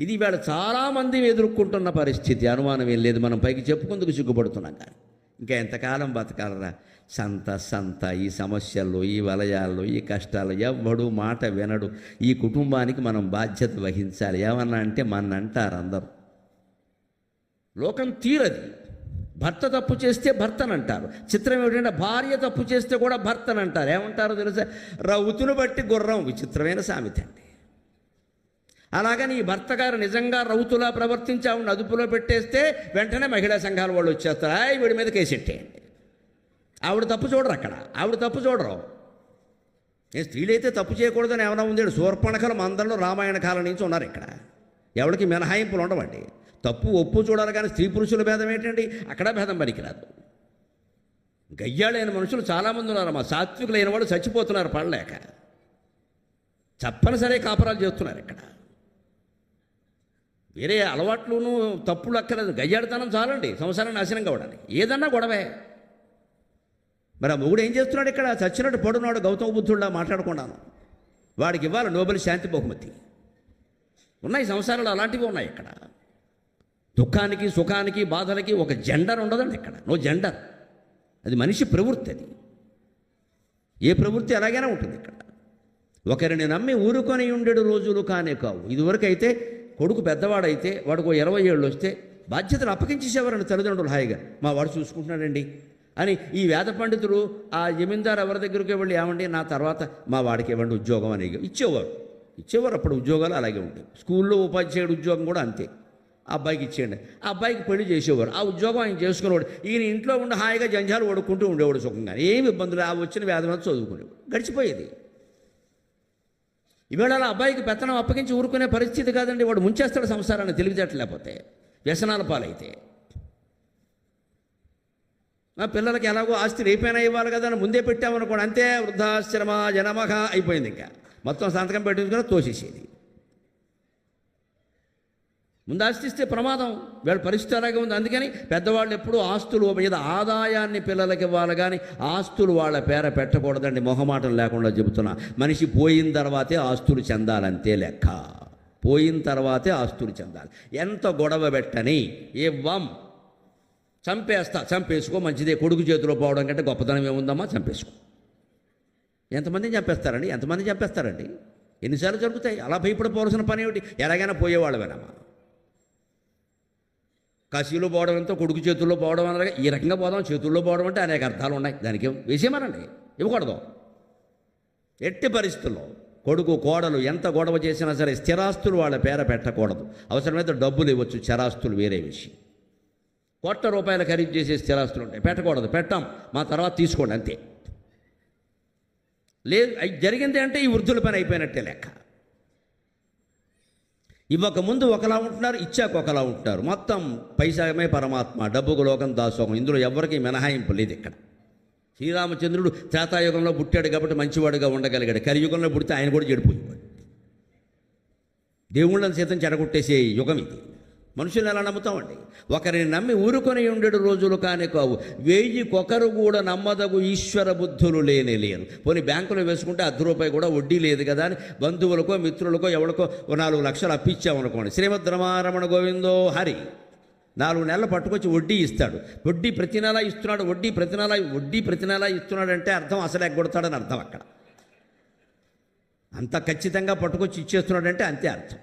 ఇది ఇవాళ చాలామంది ఎదుర్కొంటున్న పరిస్థితి, అనుమానం ఏం లేదు. మనం పైకి చెప్పుకుందుకు సిగ్గుపడుతున్నాం. కానీ ఇంకా ఎంతకాలం బతకాలరా సంత ఈ సమస్యల్లో, ఈ వలయాల్లో, ఈ కష్టాలు. ఎవ్వడు మాట వినడు. ఈ కుటుంబానికి మనం బాధ్యత వహించాలి. ఏమన్నా అంటే మన అంటారు అందరూ. లోకం తీరది. భర్త తప్పు చేస్తే భర్తనంటారు. చిత్రం ఏమిటంటే భార్య తప్పు చేస్తే కూడా భర్తనంటారు. ఏమంటారో తెలుసా? రౌతును బట్టి గుర్రం. విచిత్రమైన సామెత అండి. అలాగని ఈ భర్త గారు నిజంగా రౌతులా ప్రవర్తించి ఆవిడని అదుపులో పెట్టేస్తే వెంటనే మహిళా సంఘాల వాళ్ళు వచ్చేస్తారు. వీడి మీద కేసెట్టేయండి. ఆవిడ తప్పు చూడరు. అక్కడ ఆవిడ తప్పు చూడరు. స్త్రీలైతే తప్పు చేయకూడదని ఏమైనా ఉంది? శూర్పణఖల మందల్లో రామాయణ కాలం నుంచి ఉన్నారు. ఇక్కడ ఎవరికి మినహాయింపులు ఉండవండి. తప్పు ఒప్పు చూడాలి. కానీ స్త్రీ పురుషుల భేదం ఏంటండి? అక్కడ భేదం పనికిరాదు. గయ్యాళైన మనుషులు చాలామంది ఉన్నారు. మా సాత్వికులైన వాళ్ళు చచ్చిపోతున్నారు పడలేక. తప్పనిసరి కాపురాలు చేస్తున్నారు. ఇక్కడ వేరే అలవాట్లును తప్పులు అక్కర్లేదు. గయ్యాడితనం చాలండి సంసారం నాశనం కావడానికి. ఏదన్నా గొడవే. మరి ఆ మొగుడు ఏం చేస్తున్నాడు? ఇక్కడ చచ్చినట్టు పడున్నాడు. గౌతమ బుద్ధుడిలా మాట్లాడుకున్నాను. వాడికి ఇవ్వాలి నోబెల్ శాంతి బహుమతి. ఉన్నాయి సంసారాలు అలాంటివి ఉన్నాయి. ఇక్కడ దుఃఖానికి, సుఖానికి, బాధలకి ఒక జెండర్ ఉండదండి. ఇక్కడ నో జెండర్. అది మనిషి ప్రవృత్తి. అది ఏ ప్రవృత్తి అలాగైనా ఉంటుంది. ఇక్కడ ఒకరిని నమ్మి ఊరుకొని ఉండేడు రోజులు కానే కావు. ఇదివరకు అయితే కొడుకు పెద్దవాడైతే వాడికి 20 ఏళ్ళు వస్తే బాధ్యతలు అప్పగించేసేవారండి తల్లిదండ్రులు. హాయిగా మా వాడు చూసుకుంటున్నాడండి అని. ఈ వేద పండితులు ఆ జమీందారు ఎవరి దగ్గరికి వెళ్ళి ఏమండి నా తర్వాత మా వాడికి ఇవ్వండి ఉద్యోగం అని ఇచ్చేవారు. అప్పుడు ఉద్యోగాలు అలాగే ఉంటాయి. స్కూల్లో ఉపాధ్యాయుడు ఉద్యోగం కూడా అంతే. ఆ అబ్బాయికి ఇచ్చేయండి. ఆ అబ్బాయికి పెళ్లి చేసేవారు. ఆ ఉద్యోగం ఆయన చేసుకునేవాడు. ఈయన ఇంట్లో ఉండి హాయిగా జంజాలు వడుకుంటూ ఉండేవాడు సుఖంగా. ఏమి ఇబ్బందులు. ఆ వచ్చిన వేదన చదువుకునేవాడు. గడిచిపోయేది. ఈవేళ అలా అబ్బాయికి పెత్తనం అప్పగించి ఊరుకునే పరిస్థితి కాదండి. వాడు ముంచేస్తాడు సంసారాన్ని తెలివితేటలు లేకపోతే, వ్యసనాల పాలైతే. పిల్లలకి ఎలాగో ఆస్తి రేపైనా ఇవ్వాలి కదా అని ముందే పెట్టామనుకోండి, అంతే వృద్ధాశ్రమ జనమహ అయిపోయింది. ఇంకా మొత్తం సంతకం పెట్టించుకుని తోసేసేది. ముందు ఆస్తి ఇస్తే ప్రమాదం. వీళ్ళ పరిస్థితి అలాగే ఉంది. అందుకని పెద్దవాళ్ళు ఎప్పుడూ ఆస్తులు మీద ఆదాయాన్ని పిల్లలకి ఇవ్వాలి, కానీ ఆస్తులు వాళ్ళ పేర పెట్టకూడదండి. మొహమాటం లేకుండా చెబుతున్నా. మనిషి పోయిన తర్వాతే ఆస్తులు చెందాలంతే లెక్క. పోయిన తర్వాతే ఆస్తులు చెందాలి. ఎంత గొడవ పెట్టని ఇవ్వం. చంపేసుకో మంచిదే. కొడుకు చేతిలో పోవడం కంటే గొప్పతనం ఏముందమ్మా? చంపేసుకో. ఎంతమందిని చంపేస్తారండి? ఎన్నిసార్లు జరుగుతాయి? అలా భయపడిపోవాల్సిన పని ఏమిటి? ఎలాగైనా పోయేవాళ్ళమేనమ్మా. కాశీలో పోవడం ఎంతో, కొడుకు చేతుల్లో పోవడం అనగా ఈ రకంగా పోదాం. చేతుల్లో పోవడం అంటే అనేక అర్థాలు ఉన్నాయి. దానికి వేసేమనండి, ఇవ్వకూడదు. ఎట్టి పరిస్థితుల్లో కొడుకు కోడలు ఎంత గొడవ చేసినా సరే స్థిరాస్తులు వాళ్ళ పేర పెట్టకూడదు. అవసరమైతే డబ్బులు ఇవ్వచ్చు, చరాస్తులు వేరే విషయం. ₹1,00,00,000 ఖరీదు చేసే స్థిరాస్తులు ఉంటాయి, పెట్టకూడదు. పెట్టాం మా తర్వాత తీసుకోండి అంతే. లేదు జరిగింది అంటే ఈ వృద్ధుల పని అయిపోయినట్టే లెక్క. ఇవ్వకముందు ఒకలా ఉంటున్నారు, ఇచ్చాక ఒకలా ఉంటున్నారు. మొత్తం పైసామే పరమాత్మ, డబ్బుకు లోకం దాసోహం. ఇందులో ఎవరికి మినహాయింపు లేదు. ఇక్కడ శ్రీరామచంద్రుడు త్రేతాయుగంలో పుట్టాడు కాబట్టి మంచివాడుగా ఉండగలిగాడు. కలియుగంలో పుడితే ఆయన కూడా చెడిపోయాడు. దేవుళ్ళని సైతం చెడగొట్టేసే యుగం ఇది. మనుషులు ఎలా నమ్ముతామండి? ఒకరిని నమ్మి ఊరుకొని ఉండేడు రోజులు కానే కావు. 1000కొకరు కూడా నమ్మదగు ఈశ్వర బుద్ధులు లేరు. పోనీ బ్యాంకులో వేసుకుంటే ₹10 కూడా వడ్డీ లేదు కదా అని బంధువులకో మిత్రులకో ఎవరికో 4 లక్షలు అప్పిచ్చామనుకోండి. శ్రీమద్ రమారమణ గోవిందో హరి 4 నెలలు పట్టుకొచ్చి వడ్డీ ఇస్తాడు. వడ్డీ ప్రతి నెల ఇస్తున్నాడు. వడ్డీ ప్రతి నెల ఇస్తున్నాడంటే అర్థం అసలు ఎగ్గొడతాడని అర్థం. అక్కడ అంత ఖచ్చితంగా పట్టుకొచ్చి ఇచ్చేస్తున్నాడంటే అంతే అర్థం.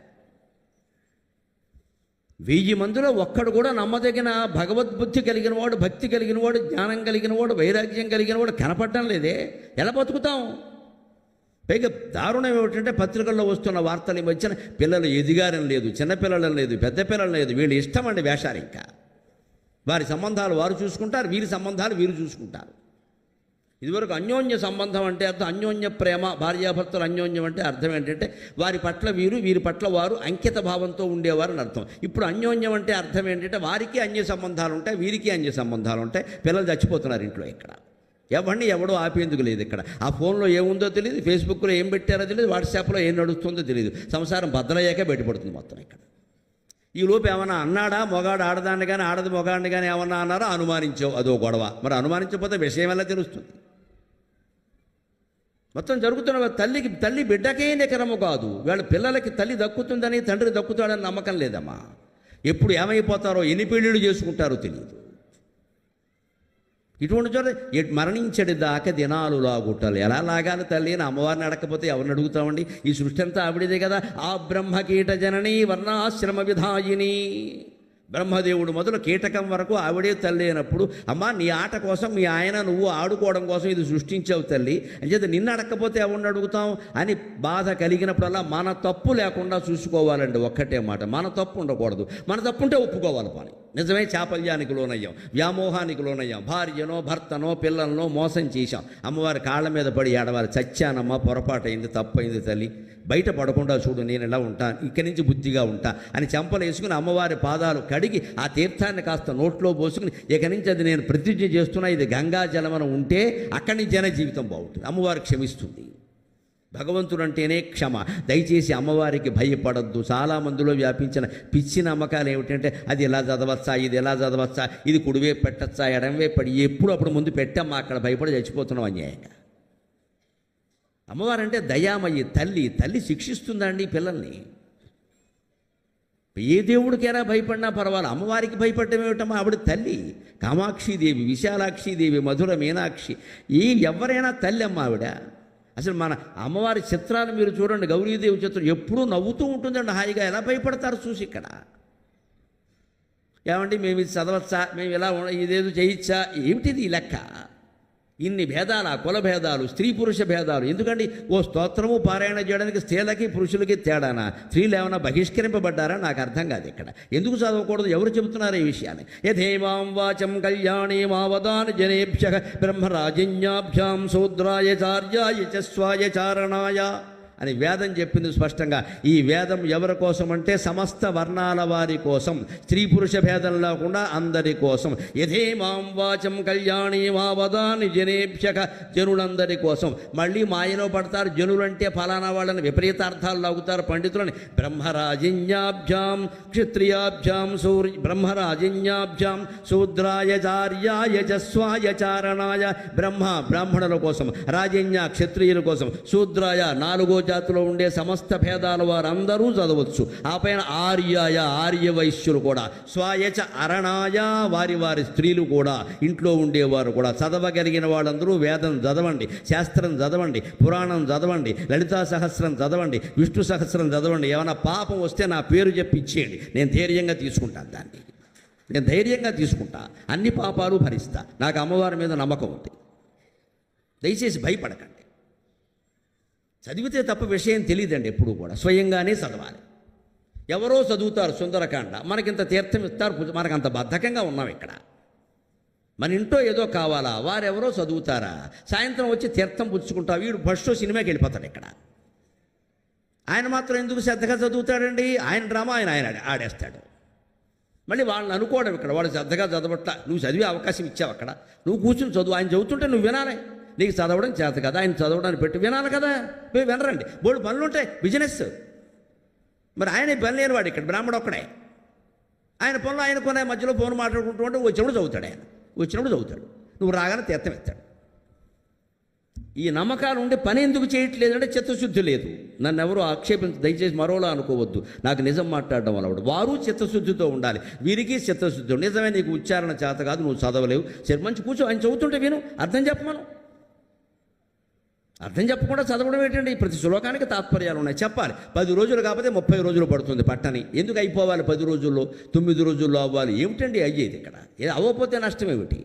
1000 మందిలో ఒక్కడు కూడా నమ్మదగిన భగవద్బుద్ధి కలిగినవాడు, భక్తి కలిగినవాడు, జ్ఞానం కలిగినవాడు, వైరాగ్యం కలిగినవాడు కనపడటం లేదే. ఎలా బతుకుతాం? పైగా దారుణం ఏమిటంటే పత్రికల్లో వస్తున్న వార్తలు ఈ మధ్యన పిల్లలు ఎదిగారని లేదు, చిన్నపిల్లలని లేదు, పెద్ద పిల్లలు లేదు. వీళ్ళు ఇష్టం అండి వేషాలు. ఇంకా వారి సంబంధాలు వారు చూసుకుంటారు, వీరి సంబంధాలు వీరు చూసుకుంటారు. ఇదివరకు అన్యోన్య సంబంధం అంటే అర్థం అన్యోన్య ప్రేమ, భార్యాభర్తలు అన్యోన్యం అంటే అర్థం ఏంటంటే వారి పట్ల వీరు, వీరి పట్ల వారు అంకిత భావంతో ఉండేవారని అర్థం. ఇప్పుడు అన్యోన్యం అంటే అర్థం ఏంటంటే వారికి అన్య సంబంధాలు ఉంటాయి, వీరికి అన్య సంబంధాలు ఉంటాయి. పిల్లలు చచ్చిపోతున్నారు ఇంట్లో. ఇక్కడ ఎవడో ఆపేందుకు లేదు. ఇక్కడ ఆ ఫోన్లో ఏముందో తెలియదు, ఫేస్బుక్లో ఏం పెట్టారో తెలియదు, వాట్సాప్లో ఏం నడుస్తుందో తెలియదు. సంసారం బద్దలయ్యాకే బయటపడుతుంది మొత్తం. ఇక్కడ ఈలోపు ఏమన్నా అన్నాడా మొగాడు ఆడదాన్ని కానీ, ఆడది మొగాడిని కానీ ఏమన్నా అన్నారో అనుమానించావు, అదో గొడవ. మరి అనుమానించకపోతే విషయం ఎలా తెలుస్తుంది? మొత్తం జరుగుతున్న తల్లి బిడ్డకే నికరము కాదు, వాళ్ళ పిల్లలకి తల్లి దక్కుతుందని తండ్రి దక్కుతాడని నమ్మకం లేదమ్మా. ఎప్పుడు ఏమైపోతారో, ఎన్ని పెళ్ళిళ్ళు చేసుకుంటారో తెలియదు. ఇటువంటి చోట మరణించడి దాకా దినాలు లాగుట్టాలి. ఎలా లాగాలి తల్లి అని అమ్మవారిని అడగకపోతే ఎవరిని అడుగుతామండి? ఈ సృష్టి అంతా ఆవిడదే కదా. ఆ బ్రహ్మకీట జననీ వర్ణాశ్రమ విధాయిని. బ్రహ్మదేవుడు మొదలు కీటకం వరకు ఆవిడే తల్లి అయినప్పుడు, అమ్మా నీ ఆట కోసం మీ ఆయన నువ్వు ఆడుకోవడం కోసం ఇది సృష్టించావు తల్లి అని చెప్పి నిన్ను అడగకపోతే ఎవరిని అడుగుతాం అని బాధ కలిగినప్పుడల్లా మన తప్పు లేకుండా చూసుకోవాలండి. ఒక్కటే మాట, మన తప్పు ఉండకూడదు. మన తప్పు ఉంటే ఒప్పుకోవాలి. పని నిజమే, చాపల్యానికి లోనయ్యాం, వ్యామోహానికి లోనయ్యాం, భార్యనో భర్తనో పిల్లలనో మోసం చేశాం. అమ్మవారి కాళ్ళ మీద పడి ఏడవాలి, చచ్చానమ్మా, పొరపాటైంది, తప్పైంది తల్లి, బయట పడకుండా చూడు, నేను ఇలా ఉంటాను, ఇక్కడి నుంచి బుద్ధిగా ఉంటా అని చెంపలు వేసుకుని అమ్మవారి పాదాలు కడిగి ఆ తీర్థాన్ని కాస్త నోట్లో పోసుకుని ఇక నుంచి అది నేను ప్రతిజ్ఞ చేస్తున్నా, ఇది గంగా జలమన ఉంటే అక్కడి నుంచి జీవితం బాగుంటుంది. అమ్మవారు క్షమిస్తుంది. భగవంతుడు అంటేనే క్షమ. దయచేసి అమ్మవారికి భయపడద్దు. చాలామందిలో వ్యాపించిన పిచ్చి నమ్మకాలు ఏమిటంటే అది ఎలా చదవచ్చా, ఇది ఎలా చదవచ్చా, ఇది కుడివే పెట్టచ్చా, ఎడంవే పడి ఎప్పుడు అప్పుడు ముందు పెట్టమ్మా, అక్కడ భయపడి చచ్చిపోతున్నాం అన్యాయంగా. అమ్మవారంటే దయామయ్యి తల్లి శిక్షిస్తుందండి పిల్లల్ని. ఏ దేవుడికైనా భయపడినా పర్వాలేదు, అమ్మవారికి భయపడటం ఏమిటమ్మా? ఆవిడ తల్లి. కామాక్షిదేవి, విశాలాక్షిదేవి, మధుర మీనాక్షి, ఎవరైనా తల్లి అమ్మ ఆవిడ. అసలు మన అమ్మవారి చిత్రాలు మీరు చూడండి, గౌరీదేవి చిత్రం ఎప్పుడూ నవ్వుతూ ఉంటుందండి హాయిగా. ఎలా భయపడతారు చూసి ఇక్కడ. ఏమండి మేము ఇది చదవచ్చా, మేము ఇలా ఇదేదో చేయొచ్చా, ఏమిటిది ఈ లెక్క? ఇన్ని భేదాలు, కుల భేదాలు, స్త్రీ పురుష భేదాలు ఎందుకండి? ఓ స్తోత్రము పారాయణ చేయడానికి స్త్రీలకి పురుషులకి తేడానా? స్త్రీలు ఏమైనా బహిష్కరింపబడ్డారా? నాకు అర్థం కాదు ఇక్కడ. ఎందుకు చదవకూడదు? ఎవరు చెబుతున్నారు ఈ విషయాన్ని? యథేవాం వాచం కళ్యాణీ మావదాన్ జనేభ్య బ్రహ్మరాజన్యాభ్యాం శూద్రాయ చార్యాయ చ స్వాయ చారణాయ అని వేదం చెప్పింది స్పష్టంగా. ఈ వేదం ఎవరి కోసం అంటే సమస్త వర్ణాల వారి కోసం, స్త్రీ పురుష భేదం లేకుండా అందరి కోసం. యథేమాం వాచం కళ్యాణీ మావదాని జనేభ్యక, జనులందరి కోసం. మళ్ళీ మాయలో పడతారు జనులంటే ఫలానా వాళ్ళని విపరీతార్థాలు లాగుతారు పండితులని. బ్రహ్మరాజిన్యాభ్యాం క్షత్రియాభ్యాం బ్రహ్మరాజిన్యాభ్యాం శూద్రాయచార్యాయ చస్వాయ చారణాయ. బ్రాహ్మణుల కోసం, రాజన్య క్షత్రియుల కోసం, శూద్రాయ నాలుగో జాతిలో ఉండే సమస్త భేదాల వారందరూ చదవచ్చు. ఆ పైన ఆర్య వైశ్యులు కూడా, స్వాయచ అరణాయ వారి స్త్రీలు కూడా, ఇంట్లో ఉండేవారు కూడా. చదవగలిగిన వాళ్ళందరూ వేదం చదవండి, శాస్త్రం చదవండి, పురాణం చదవండి, లలితా సహస్రం చదవండి, విష్ణు సహస్రం చదవండి. ఏమైనా పాపం వస్తే నా పేరు చెప్పి ఇచ్చేయండి, నేను ధైర్యంగా తీసుకుంటాను దాన్ని. నేను ధైర్యంగా తీసుకుంటా, అన్ని పాపాలు భరిస్తా. నాకు అమ్మవారి మీద నమ్మకం ఉంది. దయచేసి భయపడకండి. చదివితే తప్ప విషయం తెలియదండి. ఎప్పుడు కూడా స్వయంగానే చదవాలి. ఎవరో చదువుతారు సుందరకాండ, మనకింత తీర్థం ఇస్తారు, మనకంత బద్ధకంగా ఉన్నాం ఇక్కడ. మన ఇంట్లో ఏదో కావాలా, వారెవరో చదువుతారా, సాయంత్రం వచ్చి తీర్థం పుచ్చుకుంటా, వీడు ఫస్ట్ సినిమాకి వెళ్ళిపోతాడు ఇక్కడ. ఆయన మాత్రం ఎందుకు శ్రద్ధగా చదువుతాడండి? ఆయన డ్రామా ఆయన ఆడేస్తాడు. మళ్ళీ వాళ్ళని అనుకోవడం ఇక్కడ, వాడు శ్రద్ధగా చదవట్లా, నువ్వు చదివే అవకాశం ఇచ్చావు అక్కడ, నువ్వు కూర్చుని చదువు, ఆయన చదువుతుంటే నువ్వు వినాలి. నీకు చదవడం చేత కదా, ఆయన చదవడానికి పెట్టి వినాలి కదా. పోయి వినరండి, బోడు పనులు ఉంటాయి, బిజినెస్. మరి ఆయన పని లేనివాడు ఇక్కడ, బ్రాహ్మడు ఒక్కడే. ఆయన పనులు ఆయన కొనే మధ్యలో ఫోన్ మాట్లాడుకుంటూ ఉంటే వచ్చినప్పుడు చదువుతాడు. ఆయన వచ్చినప్పుడు చదువుతాడు, నువ్వు రాగానే తీర్థం ఎత్తాడు. ఈ నమ్మకాలు ఉండే పని ఎందుకు చేయట్లేదంటే చిత్తశుద్ధి లేదు. నన్ను ఎవరో ఆక్షేపించి దయచేసి మరోలా అనుకోవద్దు. నాకు నిజం మాట్లాడడం వల్ల వారు చిత్తశుద్ధితో ఉండాలి, వీరికి చిత్తశుద్ధి. నిజమే, నీకు ఉచ్చారణ చేత కాదు, నువ్వు చదవలేవు, సరే మంచి కూర్చో, ఆయన చదువుతుంటే విను, అర్థం చెప్పమను. అర్థం చెప్పకుండా చదవడం ఏంటండి? ప్రతి శ్లోకానికి తాత్పర్యాలు ఉన్నాయి, చెప్పాలి. 10 రోజులు కాకపోతే 30 రోజులు పడుతుంది పట్టని. ఎందుకు అయిపోవాలి 10 రోజుల్లో, 9 రోజుల్లో అవ్వాలి? ఏమిటండి అయ్యేది ఇక్కడ? అవ్వకపోతే నష్టం ఏమిటి?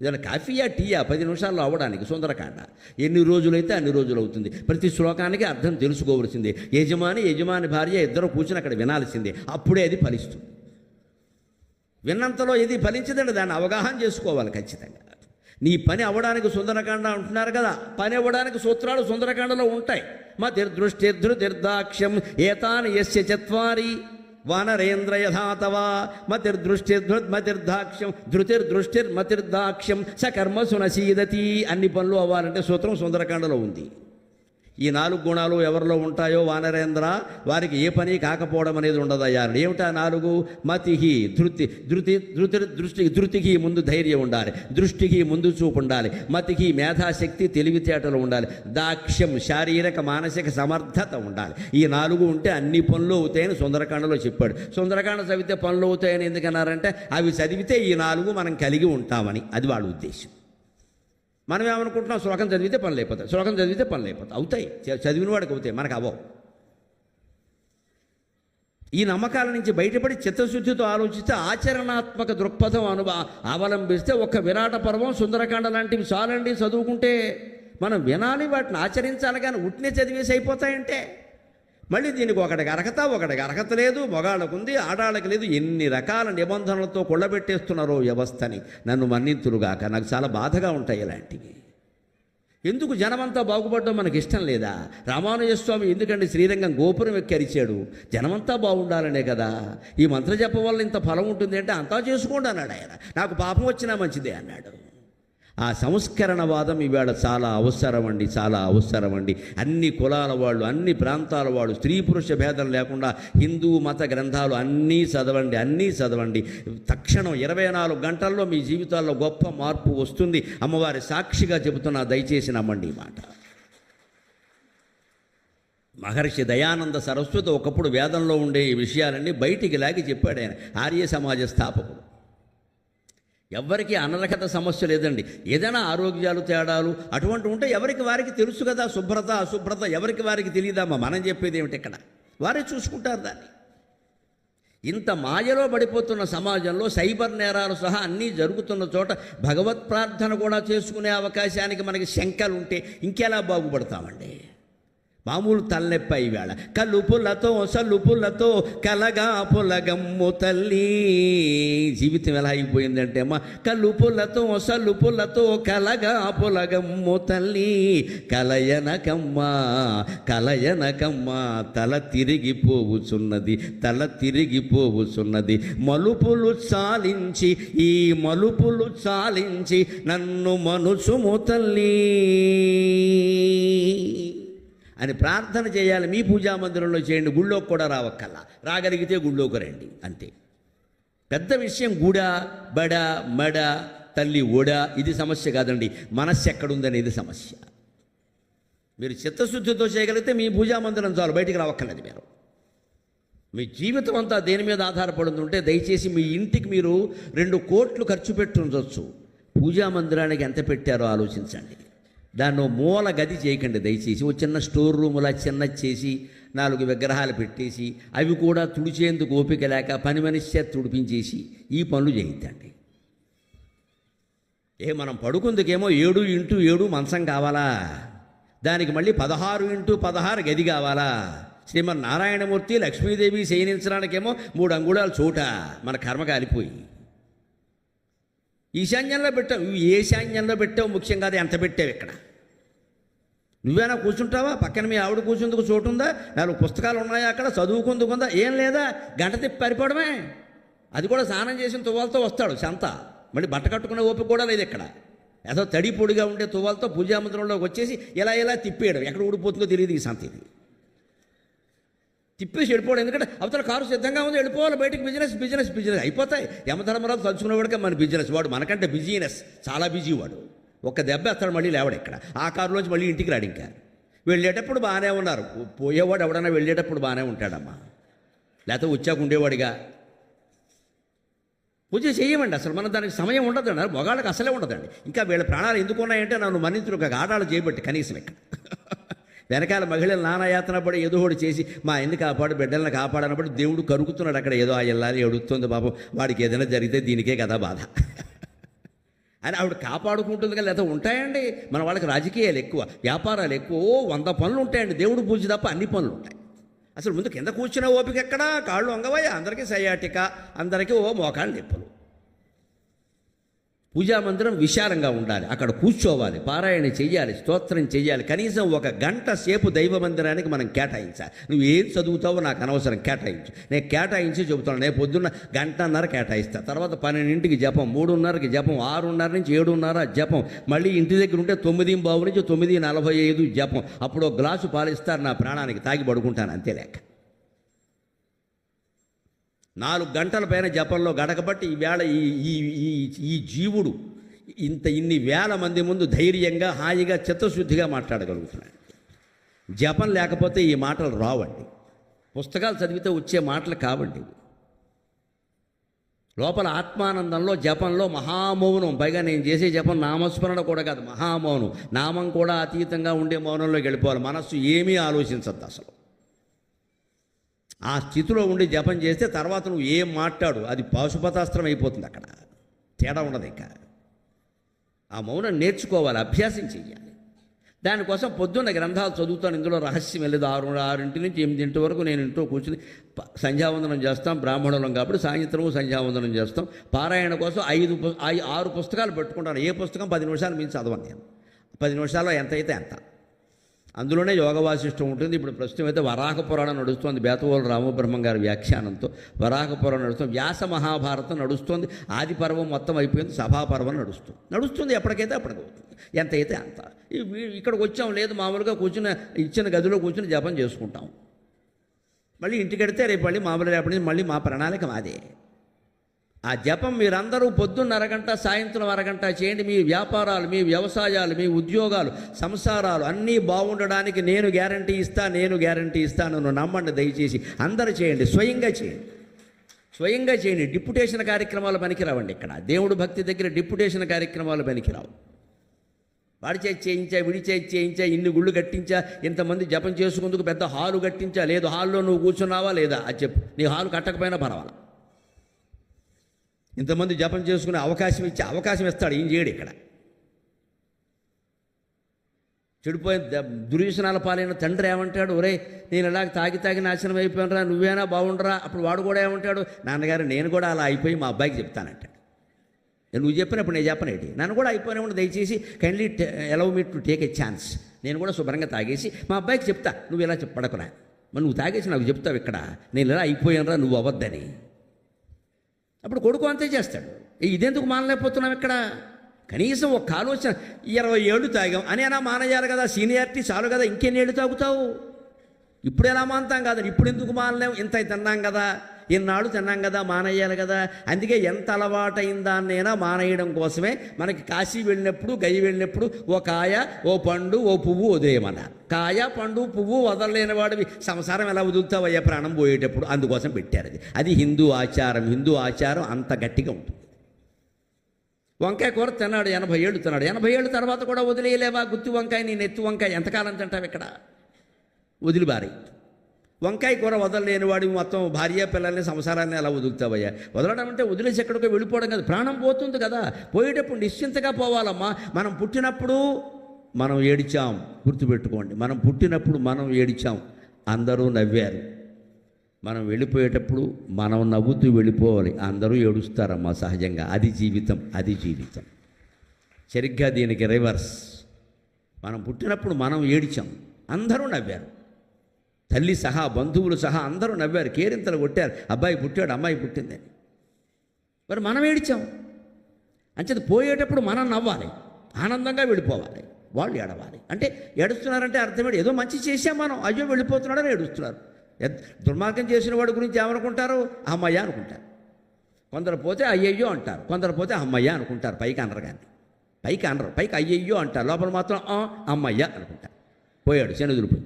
ఏదైనా కాఫీయా టీయా 10 నిమిషాల్లో అవ్వడానికి సుందరకాండ? ఎన్ని రోజులైతే అన్ని రోజులు అవుతుంది. ప్రతి శ్లోకానికి అర్థం తెలుసుకోవలసిందే. యజమాని భార్య ఇద్దరు కూర్చుని అక్కడ వినాల్సిందే, అప్పుడే అది ఫలిస్తుంది. విన్నంతలో ఏది ఫలించదండి, దాన్ని అవగాహన చేసుకోవాలి ఖచ్చితంగా. నీ పని అవ్వడానికి సుందరకాండ అంటున్నారు కదా, పని అవ్వడానికి సూత్రాలు సుందరకాండలో ఉంటాయి. మతిర్దృష్టిర్దృర్దాక్ష్యం ఏతాని యస్య చత్వారి వానరేంద్ర యథాతవా మతిర్దృష్టిర్మతిర్దాక్ష్యం ధృతిర్దృష్టిర్మతిర్దాక్ష్యం సకర్మసు నసీదతి. అన్ని పనులు అవ్వాలంటే సూత్రం సుందరకాండలో ఉంది. ఈ 4 గుణాలు ఎవరిలో ఉంటాయో వానరేంద్ర వారికి ఏ పని కాకపోవడం అనేది ఉండదయ్యా. ఏమిటా 4? మతిహి, ధృతికి ముందు ధైర్యం ఉండాలి, దృష్టికి ముందు చూపు ఉండాలి, మతికి మేధాశక్తి తెలివితేటలు ఉండాలి, దాక్ష్యం శారీరక మానసిక సమర్థత ఉండాలి. ఈ 4 ఉంటే అన్ని పనులు అవుతాయని సుందరకాండలో చెప్పాడు. సుందరకాండ చదివితే పనులు అవుతాయని ఎందుకన్నారంటే అవి చదివితే ఈ 4 మనం కలిగి ఉంటామని. అది వాళ్ళ ఉద్దేశం. మనం ఏమనుకుంటున్నాం, శ్లోకం చదివితే పనులు అయిపోతాయి, శ్లోకం చదివితే పనులు అయిపోతాయి. అవుతాయి, చదివిన వాడికి అవుతాయి, మనకు అవ్వవు. ఈ నమ్మకాల నుంచి బయటపడి చిత్తశుద్ధితో ఆలోచిస్తే ఆచరణాత్మక దృక్పథం అవలంబిస్తే ఒక విరాట పర్వం, సుందరకాండ లాంటివి చాలండి చదువుకుంటే. మనం వినాలి, వాటిని ఆచరించాలి, కానీ ఉట్నే చదివేసి అయిపోతాయంటే మళ్ళీ దీనికి ఒకటికి అర్హత లేదు, మగాళ్ళకు ఉంది, ఆడాళ్ళకి లేదు. ఎన్ని రకాల నిబంధనలతో కొళ్ళబెట్టేస్తున్నారో వ్యవస్థని. నన్ను మన్నింతురుగాక, నాకు చాలా బాధగా ఉంటాయి ఇలాంటివి. ఎందుకు జనమంతా బాగుపడడం మనకి ఇష్టం లేదా? రామానుజస్వామి ఎందుకంటే శ్రీరంగం గోపురం ఎక్కి అరిచాడు, జనమంతా బాగుండాలనే కదా. ఈ మంత్రజపం వల్ల ఇంత ఫలం ఉంటుంది అంటే అంతా చేసుకోండి అన్నాడు ఆయన. నాకు పాపం వచ్చినా మంచిదే అన్నాడు. ఆ సంస్కరణవాదం ఇవాళ చాలా అవసరమండి. అన్ని కులాల వాళ్ళు, అన్ని ప్రాంతాల వాళ్ళు, స్త్రీ పురుష భేదం లేకుండా హిందూ మత గ్రంథాలు అన్నీ చదవండి. తక్షణం 24 గంటల్లో మీ జీవితాల్లో గొప్ప మార్పు వస్తుంది. అమ్మవారి సాక్షిగా చెబుతున్నా, దయచేసి నమ్మండి ఈ మాట. మహర్షి దయానంద సరస్వతి ఒకప్పుడు వేదంలో ఉండే ఈ విషయాలన్నీ బయటికి లాగి చెప్పాడు ఆయన. ఆర్య సమాజ స్థాపకుడు. ఎవరికి అనర్హత సమస్య లేదండి. ఏదైనా ఆరోగ్యాలు తేడాలు అటువంటి ఉంటే ఎవరికి వారికి తెలుసు కదా. శుభ్రత అశుభ్రత ఎవరికి వారికి తెలియదమ్మా. మనం చెప్పేది ఏమిటి? ఇక్కడ వారే చూసుకుంటారు దాన్ని. ఇంత మాయలో పడిపోతున్న సమాజంలో సైబర్ నేరాలు సహా అన్నీ జరుగుతున్న చోట భగవత్ ప్రార్థన కూడా చేసుకునే అవకాశానికి మనకి శంకలు ఉంటే ఇంకెలా బాగుపడతామండి? మామూలు తలనొప్పి ఇవాళ. కలుపులతో సలుపులతో కలగా పులగమ్ము తల్లి. జీవితం ఎలా అయిపోయిందంటే అమ్మ, కలుపులతో సలుపులతో కలగా పులగమ్ము తల్లి. కలయనకమ్మ తల తిరిగిపోవుచున్నది. మలుపులు చాలించి నన్ను మనుసుము తల్లి అని ప్రార్థన చేయాలి. మీ పూజా మందిరంలో చేయండి, గుళ్ళోకి కూడా రావక్కల్లా. రాగలిగితే గుళ్ళోకి రండి, అంతే. పెద్ద విషయం గుడ బడ మడ తల్లి ఓడ ఇది సమస్య కాదండి. మనస్సు ఎక్కడుందనేది సమస్య. మీరు చిత్తశుద్ధితో చేయగలిగితే మీ పూజా మందిరం చాలు, బయటికి రావక్కర్లేదు. మీరు మీ జీవితం అంతా దేని మీద ఆధారపడి ఉంటే దయచేసి మీ ఇంటికి మీరు 2 కోట్లు ఖర్చు పెట్టి ఉంచవచ్చు. పూజా మందిరానికి ఎంత పెట్టారో ఆలోచించండి. దాన్ని మూల గది చేయకండి దయచేసి. ఓ చిన్న స్టోర్ రూములా చిన్నది చేసి 4 విగ్రహాలు పెట్టేసి అవి కూడా తుడిచేందుకు ఓపిక లేక పని మనిషి చేత తుడిపించేసి ఈ పనులు చేయిద్దండి. మనం పడుకుందుకేమో 7x7 మంచం కావాలా? దానికి మళ్ళీ 16x16 గది కావాలా? శ్రీమన్నారాయణమూర్తి లక్ష్మీదేవి శయనించడానికేమో 3 అంగుళాల చోట. మన కర్మ కాలిపోయి ఈశాన్యంలో పెట్టావు. ఈశాన్యంలో పెట్టావు ముఖ్యం కాదు, ఎంత పెట్టావు ఇక్కడ. నువ్వేనా కూర్చుంటావా? పక్కన మీ ఆవిడ కూర్చుందుకు చోటు ఉందా? 4 పుస్తకాలు ఉన్నాయా అక్కడ? చదువుకుందుకుందా? ఏం లేదా? గంట తిప్పి పరిపోవడమే. అది కూడా స్నానం చేసిన తువ్వాలతో వస్తాడు సంత. మళ్ళీ బట్ట కట్టుకునే ఓపిక కూడా లేదు ఇక్కడ. ఏదో తడి పొడిగా ఉండే తువ్వాలతో పూజామందిరంలోకి వచ్చేసి ఇలా తిప్పేయడం. ఎక్కడ ఊడిపోతుందో తెలియదు ఈ సంత. ఇది తిప్పేసి వెళ్ళిపోవడం. ఎందుకంటే అవతల కారు సిద్ధంగా ఉంది, వెళ్ళిపోవాలి బయటికి. బిజినెస్ అయిపోతాయి. యమధర్మరాజు తలుచుకునేవాడికే మన బిజినెస్. వాడు మనకంటే బిజినెస్ చాలా బిజీ. వాడు ఒక్క దెబ్బ ఎత్తాడు, మళ్ళీ లేవడు ఇక్కడ. ఆ కారులోంచి మళ్ళీ ఇంటికి రాడు. ఇంకా వెళ్ళేటప్పుడు బాగానే ఉన్నారు. పోయేవాడు ఎవడన్నా వెళ్ళేటప్పుడు బాగానే ఉంటాడమ్మా, లేకపోతే వచ్చాక ఉండేవాడిగా. పూజ చేయమండి అసలు. మనం దానికి సమయం ఉండదు అన్నారు. మగాళ్ళకి అసలే ఉండదండి. ఇంకా వీళ్ళ ప్రాణాలు ఎందుకు ఉన్నాయంటే నన్ను మన్నింతులు ఒక ఆడాలు చేయబట్టి కనీసం ఇక్కడ. వెనకాల మహిళలు నానాయాతన పడి ఏదో ఒకటి చేసి మా ఎన్ని కాపాడు బిడ్డలను కాపాడనప్పుడు దేవుడు కరుగుతున్నాడు అక్కడ. ఏదో ఆ ఇల్లాలి ఎడుస్తుంది పాపం, వాడికి ఏదైనా జరిగితే దీనికే కదా బాధ అని ఆవిడ కాపాడుకుంటుంది. కదా లేదా ఉంటాయండి మన వాళ్ళకి. రాజకీయాలు ఎక్కువ, వ్యాపారాలు ఎక్కువ, 100 పనులు ఉంటాయండి. దేవుడు పూజ తప్ప అన్ని పనులు ఉంటాయి. అసలు ముందు కింద కూర్చున్న ఓపిక ఎక్కడా? కాళ్ళు వంగవయ్య. అందరికీ సయాటిక, అందరికీ మోకాళ్ళు నొప్పులు. పూజా మందిరం విశాలంగా ఉండాలి, అక్కడ కూర్చోవాలి, పారాయణ చెయ్యాలి, స్తోత్రం చెయ్యాలి. కనీసం 1 గంట సేపు దైవ మందిరానికి మనం కేటాయించాలి. నువ్వు ఏం చదువుతావో నాకు అనవసరం, కేటాయించు. నేను కేటాయించి చెబుతాను. నేను పొద్దున్న 1:30 కేటాయిస్తాను, తర్వాత 12ంటికి జపం, 3:30కి జపం, 6:30 నుంచి 7:30 జపం, మళ్ళీ ఇంటి దగ్గర ఉంటే 9:15 నుంచి 9:45 జపం. అప్పుడు 1 గ్లాసు పాలిస్తారు నా ప్రాణానికి, తాగి పడుకుంటాను, అంతే లెక్క. 4 గంటల పైన జపంలో గడకబట్టి ఈవేళ ఈ జీవుడు ఇన్ని వేల మంది ముందు ధైర్యంగా, హాయిగా, చిత్తశుద్ధిగా మాట్లాడగలుగుతున్నాడు. జపం లేకపోతే ఈ మాటలు రావండి. పుస్తకాలు చదివితే వచ్చే మాటలు కావండి. లోపల ఆత్మానందంలో, జపంలో మహామౌనం. పైగా నేను చేసే జపం నామస్మరణ కూడా కాదు, మహామౌనం. నామం కూడా అతీతంగా ఉండే మౌనంలోకి వెళ్ళిపోవాలి. మనస్సు ఏమీ ఆలోచించద్దు అసలు. ఆ స్థితిలో ఉండి జపం చేస్తే తర్వాత నువ్వు ఏం మాట్లాడు, అది పాశుపతాస్త్రం అయిపోతుంది. అక్కడ తేడా ఉండదు. ఇక ఆ మౌనం నేర్చుకోవాలి, అభ్యాసం చెయ్యాలి. దానికోసం పొద్దున్న గ్రంథాలు చదువుతాను. ఇందులో రహస్యం వెళ్ళదు. 6 నుంచి 8 వరకు నేను ఇంట్లో కూర్చుని సంధ్యావందనం చేస్తాం. బ్రాహ్మణులం కాబట్టి సాయంత్రము సంధ్యావందనం చేస్తాం. పారాయణ కోసం 6 పుస్తకాలు పెట్టుకుంటాను. ఏ పుస్తకం 10 నిమిషాలు మించి చదవను నేను. 10 నిమిషాల్లో ఎంత అయితే అంత. అందులోనే యోగ వాసిష్టం ఉంటుంది. ఇప్పుడు ప్రస్తుతం అయితే వరాహ పురాణం నడుస్తోంది, బేతవోలు రామబ్రహ్మం గారి వ్యాఖ్యానంతో వరాహ పురాణం నడుస్తుంది. వ్యాస మహాభారతం నడుస్తుంది. ఆది పర్వం మొత్తం అయిపోయింది, సభాపర్వం నడుస్తుంది. ఎప్పటికైతే అప్పటికవుతుంది, ఎంత అయితే అంత. ఇక్కడికి వచ్చాం లేదు, మామూలుగా కూర్చుని ఇచ్చిన గదిలో కూర్చుని జపం చేసుకుంటాం. మళ్ళీ ఇంటికెడితే రేపు మళ్ళీ మామూలు రేపటి నుంచి మళ్ళీ మా ప్రణాళిక మాదే. ఆ జపం మీరందరూ పొద్దున్న అరగంట, సాయంత్రం అరగంట చేయండి. మీ వ్యాపారాలు, మీ వ్యవసాయాలు, మీ ఉద్యోగాలు, సంసారాలు అన్నీ బాగుండడానికి నేను గ్యారంటీ ఇస్తాను. నమ్మండి దయచేసి. అందరూ చేయండి, స్వయంగా చేయండి. డిప్యుటేషన్ కార్యక్రమాలు పనికిరావండి. ఇక్కడ దేవుడు భక్తి దగ్గర డిప్యుటేషన్ కార్యక్రమాలు పనికిరావు. వాడి చేతి చేయించా, విడి చేతి చేయించా, ఇన్ని గుళ్ళు కట్టించా, ఇంతమంది జపం చేసుకుందుకు పెద్ద హాలు కట్టించా, లేదు హాల్లో నువ్వు కూర్చున్నావా లేదా అది చెప్పు. నీ హాలు కట్టకపోయినా పర్వాలా. ఇంతమంది జపం చేసుకునే అవకాశం ఇస్తాడు, ఏం చేయడు. ఇక్కడ చెడిపోయిన దుర్వ్యసనాల పాలైన తండ్రి ఏమంటాడు, ఒరే నేను ఇలాగ తాగి నాశనం అయిపోయినరా, నువ్వేనా బాగుండరా. అప్పుడు వాడు కూడా ఏమంటాడు, నాన్నగారు నేను కూడా అలా అయిపోయి మా అబ్బాయికి చెప్తానంటాడు. నువ్వు చెప్పినప్పుడు నేను చెప్పనేటి, నన్ను కూడా అయిపోయినా కూడా దయచేసి kindly allow me to take a chance. నేను కూడా శుభ్రంగా తాగేసి మా అబ్బాయికి చెప్తా, నువ్వు ఇలా పడకురా, మరి నువ్వు తాగేసి నాకు చెప్తావు ఇక్కడ నేను ఇలా అయిపోయానరా, నువ్వు అవ్వద్దని. అప్పుడు కొడుకు అంతే చేస్తాడు. ఇదెందుకు మానలేకపోతున్నాం ఇక్కడ? కనీసం ఒక ఆలోచన, 20 ఏళ్ళు తాగాం అని అయినా మానేయాలి కదా, సీనియారిటీ చాలు కదా, ఇంకెన్ని ఏళ్ళు తాగుతావు? ఇప్పుడు ఎలా మానుతాం కదా, ఇప్పుడు ఎందుకు మానలేం? ఇంత తిన్నాం కదా, ఇన్నాళ్ళు తిన్నాం కదా, మానేయాలి కదా. అందుకే ఎంత అలవాటైన దాన్నైనా మానేయడం కోసమే మనకి కాశీ వెళ్ళినప్పుడు, గయి వెళ్ళినప్పుడు ఓ కాయ, ఓ పండు, ఓ పువ్వు వదిలేయమన్నారు. కాయ, పండు, పువ్వు వదలలేని వాడివి సంసారం ఎలా వదులుతావయ్యా ప్రాణం పోయేటప్పుడు? అందుకోసం పెట్టారు. అది హిందూ ఆచారం అంత గట్టిగా ఉంటుంది. వంకాయ కూర తిన్నాడు, 80 ఏళ్ళు తిన్నాడు. 80 ఏళ్ళ తర్వాత కూడా వదిలేయలేవా? గుత్తి వంకాయ, నీ నెత్తి వంకాయ ఎంతకాలం తింటావు ఇక్కడ? వదిలిబారి. వంకాయ కూర వదలలేని వాడి మొత్తం భార్య పిల్లల్ని సంసారాన్ని ఎలా వదులుతావయ్యా? వదలడం అంటే వదిలేసి ఎక్కడికో వెళ్ళిపోవడం కదా, ప్రాణం పోతుంది కదా. పోయేటప్పుడు నిశ్చింతగా పోవాలమ్మా. మనం పుట్టినప్పుడు మనం ఏడిచాం, గుర్తుపెట్టుకోండి. మనం పుట్టినప్పుడు మనం ఏడిచాం, అందరూ నవ్వారు. మనం వెళ్ళిపోయేటప్పుడు మనం నవ్వుతూ వెళ్ళిపోవాలి, అందరూ ఏడుస్తారమ్మా సహజంగా. అది జీవితం. సరిగ్గా దీనికి రివర్స్. మనం పుట్టినప్పుడు మనం ఏడిచాం, అందరూ నవ్వారు. తల్లి సహా, బంధువులు సహా అందరూ నవ్వారు, కేరింతలు కొట్టారు, అబ్బాయి పుట్టాడు, అమ్మాయి పుట్టిందని. మరి మనం ఏడిచాం. అంచేది పోయేటప్పుడు మనం నవ్వాలి, ఆనందంగా వెళ్ళిపోవాలి, వాళ్ళు ఏడవాలి. అంటే ఏడుస్తున్నారంటే అర్థమేంటి? ఏదో మంచి చేసాం మనం, అయ్యో వెళ్ళిపోతున్నాడని ఏడుస్తున్నారు. దుర్మార్గం చేసిన వాడి గురించి ఏమనుకుంటారు? అమ్మయ్య అనుకుంటారు. కొందరు పోతే అయ్యయ్యో అంటారు, కొందరు పోతే అమ్మయ్య అనుకుంటారు. పైకి అనరు, కానీ పైకి అయ్యయ్యో అంటారు, లోపల మాత్రం అమ్మయ్య అనుకుంటారు. పోయాడు, శనిదులిపోయి.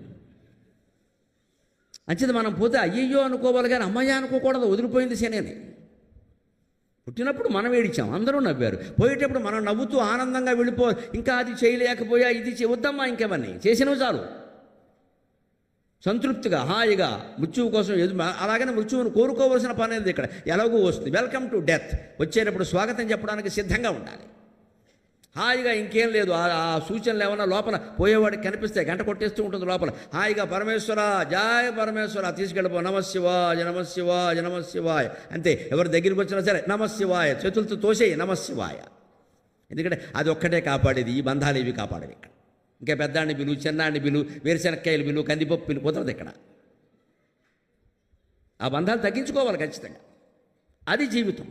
అంచేది మనం పోతే అయ్యయ్యో అనుకోవాలి, కానీ అమ్మయ్య అనుకోకూడదు. వదిలిపోయింది శని అని. పుట్టినప్పుడు మనం ఏడిచాం, అందరూ నవ్వారు. పోయేటప్పుడు మనం నవ్వుతూ ఆనందంగా వెళ్ళిపోవాలి. ఇంకా అది చేయలేకపోయా, ఇది వద్దమ్మా, ఇంకేమన్నీ చేసినవి చాలు. సంతృప్తిగా, హాయిగా మృత్యువు కోసం అలాగనే మృత్యువును కోరుకోవలసిన పని అనేది ఇక్కడ ఎలాగూ వస్తుంది. Welcome to death. వచ్చేటప్పుడు స్వాగతం చెప్పడానికి సిద్ధంగా ఉండాలి. హాయిగా ఇంకేం లేదు. ఆ సూచనలు ఏమన్నా లోపల పోయేవాడికి కనిపిస్తే గంట కొట్టేస్తూ ఉంటుంది లోపల. హాయిగా పరమేశ్వర, జయ పరమేశ్వర, తీసుకెళ్ళిపో, నమశివాయ. అంతే. ఎవరి దగ్గరికి వచ్చినా సరే నమశివాయ, చేతులతో తోసేయి నమశివాయ. ఎందుకంటే అది ఒక్కటే కాపాడేది, ఈ బంధాలు ఇవి కాపాడేవి ఇక్కడ. ఇంకా పెద్దాన్ని పిలువు, చిన్నాన్ని పిలువు, వేరుశనక్కాయలు పిలువు, కందిపప్పు పిలువు, కుదరదు ఇక్కడ. ఆ బంధాలు తగ్గించుకోవాలి ఖచ్చితంగా. అది జీవితం.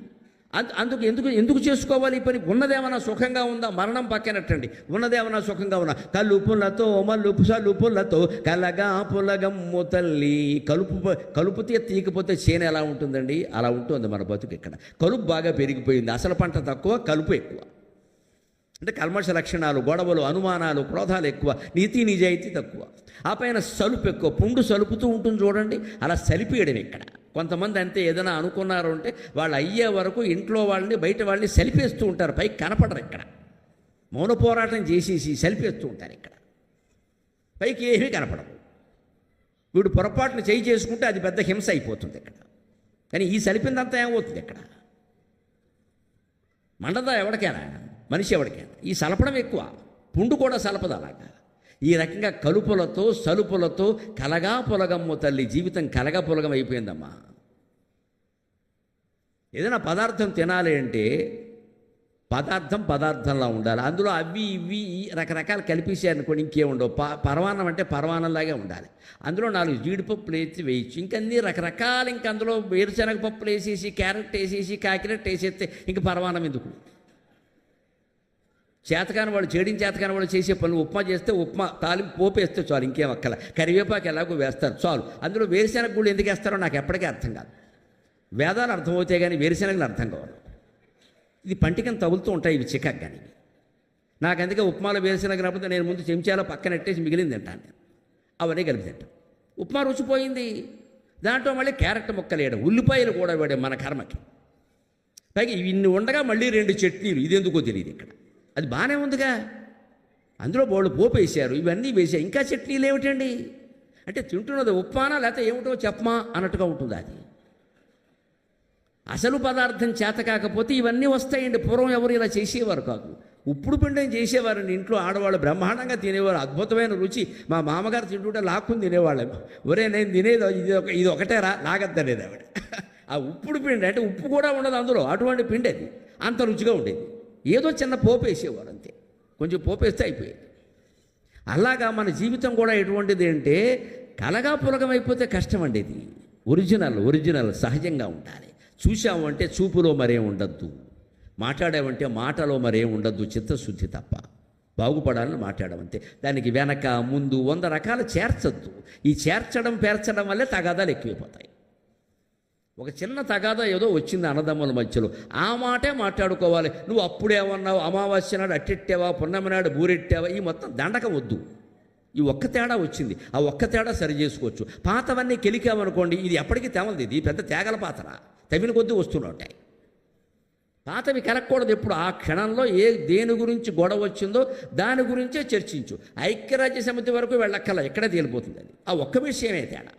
అందుకు ఎందుకు చేసుకోవాలి ఈ పని? ఉన్నదేమన్నా సుఖంగా ఉందా? మరణం పక్కనట్టండి. ఉన్నదేమన్నా సుఖంగా ఉన్నా కలుపులతో సలుపులతో కలగా పులగమ్ము తల్లి. కలుపుతే తీయకపోతే చేను ఎలా ఉంటుందండి? అలా ఉంటుంది మన బతుకు ఇక్కడ. కలుపు బాగా పెరిగిపోయింది. అసలు పంట తక్కువ, కలుపు ఎక్కువ. అంటే కల్మష లక్షణాలు, గొడవలు, అనుమానాలు, క్రోధాలు ఎక్కువ, నీతి నిజాయితీ తక్కువ. ఆ పైన సలుపు ఎక్కువ. పుండు సలుపుతూ ఉంటుంది చూడండి, అలా సలిపేయడం ఇక్కడ. కొంతమంది అంతే, ఏదైనా అనుకున్నారు అంటే వాళ్ళు అయ్యే వరకు ఇంట్లో వాళ్ళని బయట వాళ్ళని సలిపేస్తూ ఉంటారు, పైకి కనపడరు ఇక్కడ. మౌన పోరాటం చేసేసి సలిపేస్తూ ఉంటారు ఇక్కడ, పైకి ఏమీ కనపడదు. వీడు పొరపాటును చేసుకుంటే అది పెద్ద హింస అయిపోతుంది ఇక్కడ. కానీ ఈ సలిపిందంతా ఏమవుతుంది ఇక్కడ? మండదా ఎవరికైనా, మనిషి ఎవరికైనా. ఈ సలపడం ఎక్కువ, పుండు కూడా సలపదు అలాగా. ఈ రకంగా కలుపులతో సలుపులతో కలగా పొలగమ్మ తల్లి. జీవితం కలగా పొలగం అయిపోయిందమ్మా. ఏదైనా పదార్థం తినాలి అంటే పదార్థంలా ఉండాలి. అందులో అవి ఇవి రకరకాలు కలిపేసారనుకోండి, ఇంకేముండవు. పరమాన్నం అంటే పరమాన్నంలాగే ఉండాలి. అందులో 4 జీడిపప్పులు వేసి వేయచ్చు. ఇంకన్నీ రకరకాలు. ఇంక అందులో వేరుశనగ పప్పులు వేసేసి, క్యారెట్ వేసేసి, కాకిరెట్ వేసేస్తే ఇంక పరమాన్నం ఎందుకు? చేతకాని వాళ్ళు, చేతకాని వాళ్ళు చేసే పనులు. ఉప్మా చేస్తే ఉప్మా తాలింపు పోపేస్తే చాలు, ఇంకేం అక్కల. కరివేపాకు ఎలాగో వేస్తారు చాలు. అందులో వేరుశనగ గుళ్ళు ఎందుకు వేస్తారో నాకు ఎప్పటికీ అర్థం కాదు. వేదాలు అర్థమవుతాయి కానీ వేరుశనగలు అర్థం కావాలి. ఇది పంటికని తగులుతూ ఉంటాయి ఇవి చికాకు. కానీ నాకు అందుకే ఉప్మాలో వేరుశనగ రాకపోతే నేను ముందు చెంచాలో పక్కన ఎట్టేసి మిగిలింది తింటాను నేను. అవన్నీ కలిపి తింటాను. ఉప్మా రుచిపోయింది, దాంట్లో మళ్ళీ క్యారెట్ ముక్కలు వేయడం, ఉల్లిపాయలు కూడా వేయడం మన కర్మకి. పైగా ఇన్ని ఉండగా మళ్ళీ 2 చట్నీలు. ఇది ఎందుకో తెలియదు ఇక్కడ. అది బాగానే ఉందిగా, అందులో బోళ్ళు పోపు వేసారు, ఇవన్నీ వేసారు, ఇంకా చట్నీలు ఏమిటండి? అంటే తింటున్నది ఉప్మానా లేకపోతే ఏమిటో చెప్పమా అన్నట్టుగా ఉంటుంది అది. అసలు పదార్థం చేత కాకపోతే ఇవన్నీ వస్తాయండి. పూర్వం ఎవరు ఇలా చేసేవారు కాదు. ఉప్పుడు పిండం చేసేవారండి ఇంట్లో ఆడవాళ్ళు, బ్రహ్మాండంగా తినేవారు. అద్భుతమైన రుచి. మా మామగారు తింటుంటే లాక్కుని తినేవాళ్ళం. ఒరే నేను తినేది ఇది ఒకటేరా లాగద్దనేది ఆవిడ. ఆ ఉప్పుడు పిండి అంటే ఉప్పు కూడా ఉండదు అందులో, అటువంటి పిండి అది. అంత రుచిగా ఉండేది. ఏదో చిన్న పోపు వేసేవారు అంతే, కొంచెం పోపు వేస్తే అయిపోయేది. అలాగా మన జీవితం కూడా ఎటువంటిది అంటే కలగా పులగం అయిపోతే కష్టం అండి. ఇది ఒరిజినల్ సహజంగా ఉండాలి. చూసాము అంటే చూపులో మరేం ఉండద్దు, మాట్లాడామంటే మాటలో మరేం ఉండద్దు, చిత్తశుద్ధి తప్ప. బాగుపడాలని మాట్లాడమంతే. దానికి వెనక ముందు 100 రకాలు చేర్చద్దు. ఈ పేర్చడం వల్లే తగాదాలు ఎక్కువైపోతాయి. ఒక చిన్న తగాదా ఏదో వచ్చింది అన్నదమ్ముల మధ్యలో, ఆ మాటే మాట్లాడుకోవాలి. నువ్వు అప్పుడేమన్నావు, అమావాస్య నాడు అట్టెట్టావా, పున్నమి నాడు బూరెట్టావా, ఈ మొత్తం దండకం వద్దు. ఈ ఒక్క తేడా వచ్చింది, ఆ ఒక్క తేడా సరి చేసుకోవచ్చు. పాతవన్నీ కెలికామనుకోండి, ఇది ఎప్పటికీ తెమలది. ఇది పెద్ద తేగల పాత్ర, తవిన కొద్దీ వస్తూనే పాతవి కలగకూడదు ఎప్పుడు. ఆ క్షణంలో దేని గురించి గొడవ వచ్చిందో దాని గురించే చర్చించు. ఐక్యరాజ్య సమితి వరకు వెళ్ళక్కల, ఎక్కడే తేలిపోతుంది అది. ఆ ఒక్క విషయమే తేడా.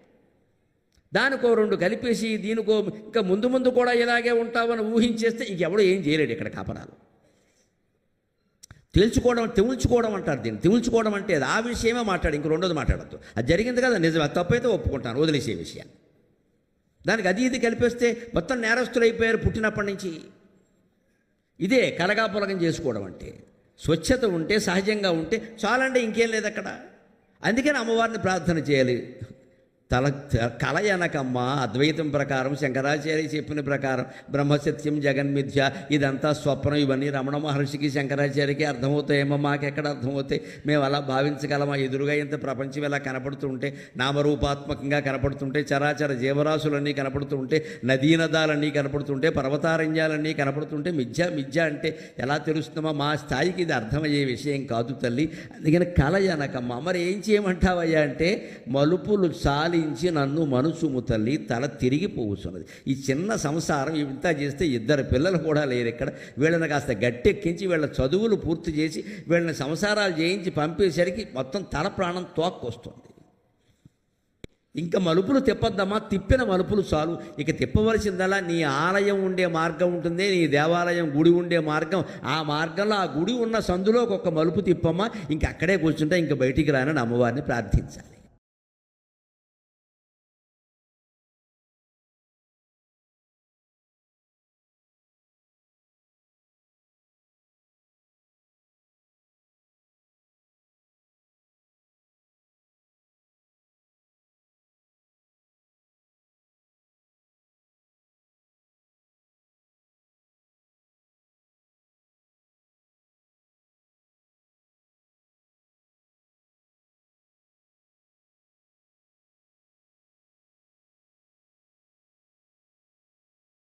దానికో 2 కలిపేసి దీనికో ఇంకా ముందు కూడా ఇలాగే ఉంటామని ఊహించేస్తే ఇంకెవడో ఏం చేయలేడు ఇక్కడ. కాపరాలు తెముల్చుకోవడం అంటారు దీన్ని. తెముల్చుకోవడం అంటే ఆ విషయమే మాట్లాడు, ఇంక రెండోది మాట్లాడద్దు. అది జరిగింది కదా, నిజం. అది తప్పైతే ఒప్పుకుంటాను, వదిలేసే విషయాన్ని. దానికి ఇది కలిపేస్తే మొత్తం నేరస్తులు అయిపోయారు పుట్టినప్పటి నుంచి. ఇదే కలగా పొలగం చేసుకోవడం అంటే. స్వచ్ఛత ఉంటే, సహజంగా ఉంటే చాలంటే ఇంకేం లేదు అక్కడ. అందుకని అమ్మవారిని ప్రార్థన చేయాలి. కలయనకమ్మ అద్వైతం ప్రకారం, శంకరాచార్య చెప్పిన ప్రకారం బ్రహ్మసత్యం జగన్మిథ్య ఇదంతా స్వప్నం. ఇవన్నీ రమణ మహర్షికి శంకరాచార్యకి అర్థమవుతాయేమో, మాకెక్కడ అర్థమవుతాయి? మేము అలా భావించగలమా? ఎదురుగా ఇంత ప్రపంచం ఇలా కనపడుతుంటే, నామరూపాత్మకంగా కనపడుతుంటే, చరాచర జీవరాశులన్నీ కనపడుతుంటే, నదీనదాలన్నీ కనపడుతుంటే, పర్వతారణ్యాలన్నీ కనపడుతుంటే మిథ్య అంటే ఎలా తెలుస్తుందమ్మా? మా స్థాయికి ఇది అర్థమయ్యే విషయం కాదు తల్లి. అందుకని కలయనకమ్మ. మరి ఏం చేయమంటావయ్యా అంటే, మలుపులు సాలి నన్ను మనసుము తల్లి తల తిరిగిపోతున్నది. ఈ చిన్న సంసారం ఇంత చేస్తే 2 పిల్లలు కూడా లేరు ఇక్కడ. వీళ్ళని కాస్త గట్టెక్కించి వీళ్ళ చదువులు పూర్తి చేసి వీళ్ళని సంసారాలు చేయించి పంపేసరికి మొత్తం తల ప్రాణం తోక్కొస్తుంది. ఇంకా మలుపులు తిప్పద్దమ్మా, తిప్పిన మలుపులు చాలు. ఇక తిప్పవలసిందలా నీ ఆలయం ఉండే మార్గం ఉంటుంది, నీ దేవాలయం గుడి ఉండే మార్గం. ఆ మార్గంలో ఆ గుడి ఉన్న సందులో ఒక మలుపు తిప్పమ్మా, ఇంక అక్కడే కూర్చుంటే ఇంక బయటికి రానని అమ్మవారిని ప్రార్థించాలి.